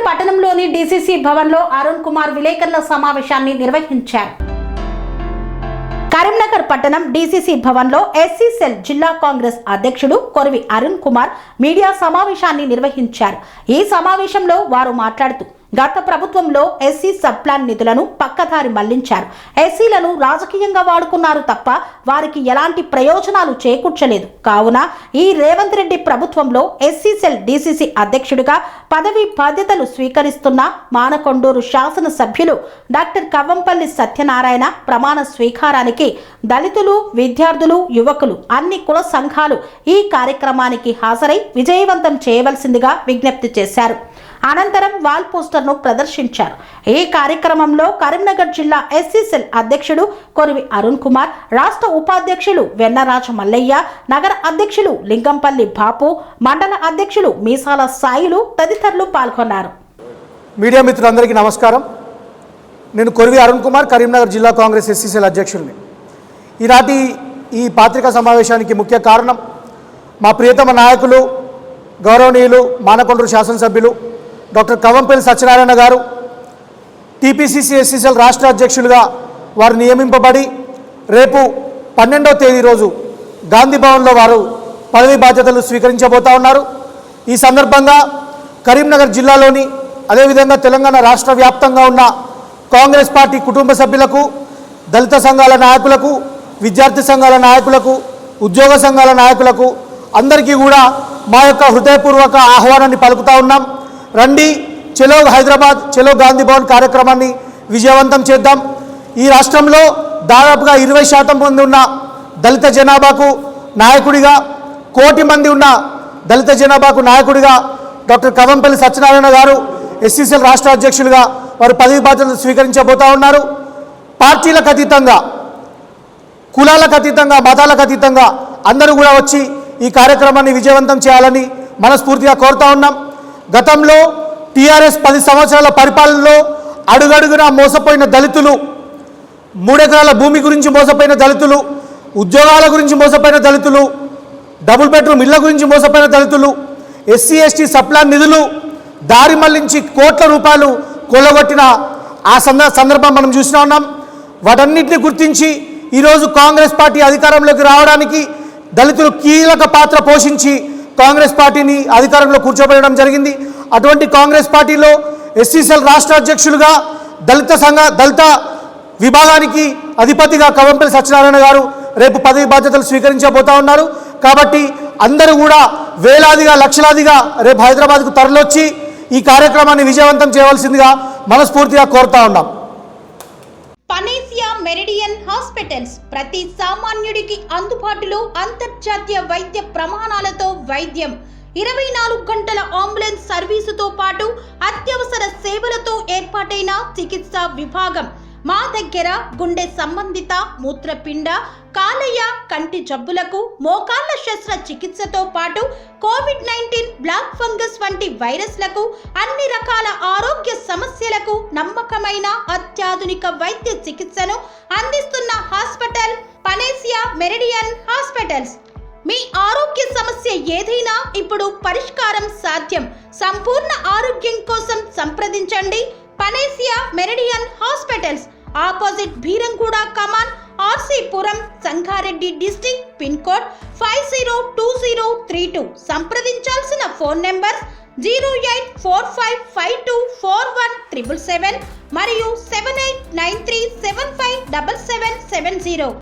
కరీంనగర్ పట్టణంలోని డీసీసీ భవన్లో అరుణ్ కుమార్ విలేకరుల సమావేశాన్ని నిర్వహించారు. కరీంనగర్ పట్టణం డీసీసీ భవన్లో ఎస్సీ సెల్ జిల్లా కాంగ్రెస్ అధ్యక్షుడు కొరివి అరుణ్ కుమార్ మీడియా సమావేశాన్ని నిర్వహించారు. ఈ సమావేశంలో వారు మాట్లాడుతూ గత ప్రభుత్వంలో ఎస్సీ సబ్ ప్లాన్ నిధులను పక్కదారి మళ్లించారు. ఎస్సీలను రాజకీయంగా వాడుకున్నారు తప్ప వారికి ఎలాంటి ప్రయోజనాలు చేకూర్చలేదు. కావున ఈ రేవంత్ రెడ్డి ప్రభుత్వంలో ఎస్సీ సెల్ డీసీసీ అధ్యక్షుడిగా పదవి బాధ్యతలు స్వీకరిస్తున్న మానకొండూరు శాసనసభ్యులు డాక్టర్ కవ్వంపల్లి సత్యనారాయణ ప్రమాణ స్వీకారానికి దళితులు, విద్యార్థులు, యువకులు, అన్ని కుల సంఘాలు ఈ కార్యక్రమానికి హాజరై విజయవంతం చేయవలసిందిగా విజ్ఞప్తి చేశారు. అనంతరం వాల్ పోస్టర్ను ప్రదర్శించారు. ఈ కార్యక్రమంలో కరీంనగర్ జిల్లా ఎస్సీ సెల్ అధ్యక్షుడు కొరివి అరుణ్ కుమార్, రాష్ట్ర ఉపాధ్యక్షులు వెన్నరాజ మల్లయ్య, నగర అధ్యక్షులు లింగంపల్లి బాపు, మండల అధ్యక్షులు మీసాల సాయిలు తదితరులు పాల్గొన్నారు. మీడియా మిత్రులందరికీ నమస్కారం. నేను కొరివి అరుణ్ కుమార్, కరీంనగర్ జిల్లా కాంగ్రెస్ ఎస్సీ సెల్ అధ్యక్షుడిని. ఈనాటి ఈ పత్రికా సమావేశానికి ముఖ్య కారణం మా ప్రియతమ నాయకులు గౌరవనీయులు మానకొండూరు శాసనసభ్యులు డాక్టర్ కవ్వంపల్లి సత్యనారాయణ గారు టీపీసీసీ ఎస్సీ సెల్ రాష్ట్ర అధ్యక్షులుగా వారు నియమింపబడి రేపు 12వ తేదీ రోజు గాంధీ భవన్లో వారు పదవి బాధ్యతలు స్వీకరించబోతా ఉన్నారు. ఈ సందర్భంగా కరీంనగర్ జిల్లాలోని అదేవిధంగా తెలంగాణ రాష్ట్ర వ్యాప్తంగా ఉన్న కాంగ్రెస్ పార్టీ కుటుంబ సభ్యులకు, దళిత సంఘాల నాయకులకు, విద్యార్థి సంఘాల నాయకులకు, ఉద్యోగ సంఘాల నాయకులకు అందరికీ కూడా మా యొక్క హృదయపూర్వక ఆహ్వానాన్ని పలుకుతా ఉన్నాం. రండి, చలో హైదరాబాద్, చలో గాంధీ భవన్ కార్యక్రమాన్ని విజయవంతం చేద్దాం. ఈ రాష్ట్రంలో దాదాపుగా 20% మంది ఉన్న దళిత జనాభాకు నాయకుడిగా, 1 కోటి మంది ఉన్న దళిత జనాభాకు నాయకుడిగా డాక్టర్ కవ్వంపల్లి సత్యనారాయణ గారు ఎస్సీ సెల్ రాష్ట్ర అధ్యక్షులుగా వారు పదవి బాధ్యతలు స్వీకరించబోతా ఉన్నారు. పార్టీలకు అతీతంగా, కులాలకు అతీతంగా, మతాలకు అతీతంగా అందరూ కూడా వచ్చి ఈ కార్యక్రమాన్ని విజయవంతం చేయాలని మనస్ఫూర్తిగా కోరుతా ఉన్నాం. గతంలో టీఆర్ఎస్ 10 సంవత్సరాల పరిపాలనలో అడుగడుగునా మోసపోయిన దళితులు, 3 ఎకరాల భూమి గురించి మోసపోయిన దళితులు, ఉద్యోగాల గురించి మోసపోయిన దళితులు, డబుల్ బెడ్రూమ్ ఇళ్ల గురించి మోసపోయిన దళితులు, ఎస్సీ ఎస్టీ సప్లాన్ నిధులు దారి మళ్లించి కోట్ల రూపాయలు కొల్లగొట్టిన ఆ సందర్భం మనం చూసినా ఉన్నాం. వాటన్నిటిని గుర్తించి ఈరోజు కాంగ్రెస్ పార్టీ అధికారంలోకి రావడానికి దళితులు కీలక పాత్ర పోషించి కాంగ్రెస్ పార్టీని అధికారంలో కూర్చోబెట్టడం జరిగింది. అటువంటి కాంగ్రెస్ పార్టీలో ఎస్సీ సెల్ రాష్ట్ర అధ్యక్షులుగా దళిత విభాగానికి అధిపతిగా కవ్వంపల్లి సత్యనారాయణ గారు రేపు పదవి బాధ్యతలు స్వీకరించబోతా ఉన్నారు. కాబట్టి అందరూ కూడా వేలాదిగా, లక్షలాదిగా రేపు హైదరాబాద్కు తరలొచ్చి ఈ కార్యక్రమాన్ని విజయవంతం చేయవలసిందిగా మనస్ఫూర్తిగా కోరుతా ఉన్నాం. పనేసియా మెరిడియన్ హాస్పిటల్స్ ప్రతి సామాన్యుడికి అందుబాటులో అంతర్జాతీయ వైద్య ప్రమాణాలతో వైద్యం, 24 గంటల అంబులెన్స్ సర్వీసుతో పాటు అత్యవసర సేవలతో ఏర్పాటైన చికిత్సా విభాగం. మా దగ్గర గుండె సంబంధిత, మూత్రపిండ, కాలేయ, కంటి జబ్బులకు, మోకాళ్ల శస్త్ర చికిత్సతో పాటు కోవిడ్-19, బ్లాక్ ఫంగస్ వంటి వైరస్లకు, అన్ని రకాల ఆరోగ్య సమస్యలకు నమ్మకమైన అత్యాధునిక వైద్య చికిత్సను అందిస్తున్న హాస్పిటల్ పనేసియా మెరిడియన్ హాస్పిటల్స్. మీ ఆరోగ్య సమస్య ఏదైనా ఇప్పుడు పరిష్కారం సాధ్యం. సంపూర్ణ ఆరోగ్యం కోసం సంప్రదించండి Panacea Meridian hospitals, opposite Bheeramguda Kaman, RC Puram, Sangareddy district, pin code 502032. సంప్రదించాల్సిన ఫోన్ నెంబర్ 0845524177 మరియు 7893757770.